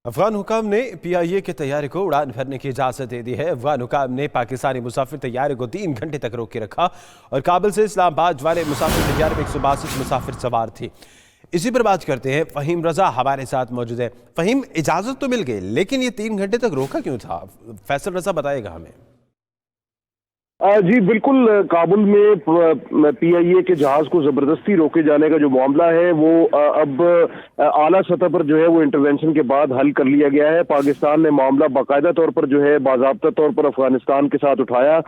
افغان حکام نے پی آئی اے کے طیارے کو اڑان بھرنے کی اجازت دے دی ہے۔ افغان حکام نے پاکستانی مسافر طیارے کو 3 گھنٹے تک روک کے رکھا اور کابل سے اسلام آباد والے مسافر طیارے میں 162 مسافر سوار تھے۔ اسی پر بات کرتے ہیں، فہیم رضا ہمارے ساتھ موجود ہے۔ فہیم، اجازت تو مل گئی لیکن یہ 3 گھنٹے تک روکا کیوں تھا؟ فیصل رضا بتائے گا ہمیں۔ جی بالکل، کابل میں پی آئی اے کے جہاز کو زبردستی روکے جانے کا جو معاملہ ہے وہ اب اعلیٰ سطح پر جو ہے وہ انٹروینشن کے بعد حل کر لیا گیا ہے۔ پاکستان نے معاملہ باقاعدہ طور پر جو ہے باضابطہ طور پر افغانستان کے ساتھ اٹھایا۔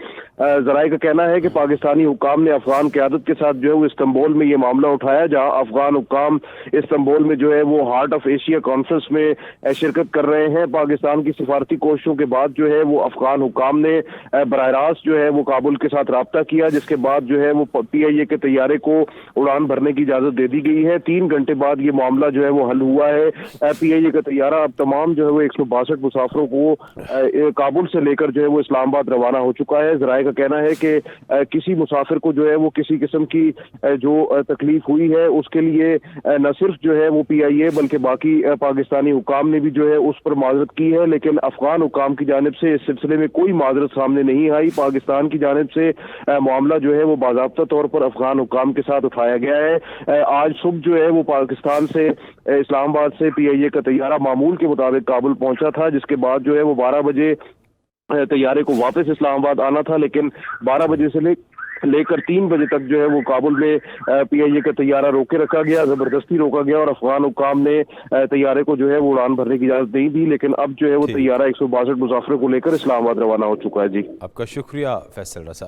ذرائع کا کہنا ہے کہ پاکستانی حکام نے افغان قیادت کے ساتھ جو ہے وہ استنبول میں یہ معاملہ اٹھایا، جہاں افغان حکام استنبول میں جو ہے وہ ہارٹ آف ایشیا کانفرنس میں شرکت کر رہے ہیں۔ پاکستان کی سفارتی کوششوں کے بعد جو ہے وہ افغان حکام نے براہ راست جو ہے وہ کابل کے ساتھ رابطہ کیا، جس کے بعد جو ہے وہ پی آئی اے کے طیارے کو اڑان بھرنے کی اجازت دے دی گئی ہے۔ 3 گھنٹے بعد یہ معاملہ جو ہے وہ حل ہوا ہے۔ پی آئی اے کا طیارہ اب تمام جو ہے وہ 162 مسافروں کو کابل سے لے کر جو ہے وہ اسلام آباد روانہ ہو چکا ہے۔ ذرائع کا کہنا ہے کہ کسی مسافر کو جو ہے وہ کسی قسم کی جو تکلیف ہوئی ہے اس کے لیے نہ صرف جو ہے وہ پی آئی اے بلکہ باقی پاکستانی حکام نے بھی جو ہے اس پر معذرت کی ہے، لیکن افغان حکام کی جانب سے اس سلسلے میں کوئی معذرت سامنے نہیں آئی۔ پاکستان کی جانب سے معاملہ جو ہے وہ باضابطہ طور پر افغان حکام کے ساتھ اٹھایا گیا ہے۔ آج صبح جو ہے وہ پاکستان سے اسلام آباد سے پی آئی اے کا طیارہ معمول کے مطابق کابل پہنچا تھا، جس کے بعد جو ہے وہ 12 بجے طیارے کو واپس اسلام آباد آنا تھا، لیکن 12 بجے سے لے کر 3 بجے تک جو ہے وہ کابل میں پی آئی اے کا طیارہ روکے رکھا گیا، زبردستی روکا گیا، اور افغان حکام نے طیارے کو جو ہے وہ اڑان بھرنے کی اجازت نہیں دی، لیکن اب جو ہے وہ طیارہ 162 مسافروں کو لے کر اسلام آباد روانہ ہو چکا ہے۔ جی، آپ کا شکریہ فیصل رضا۔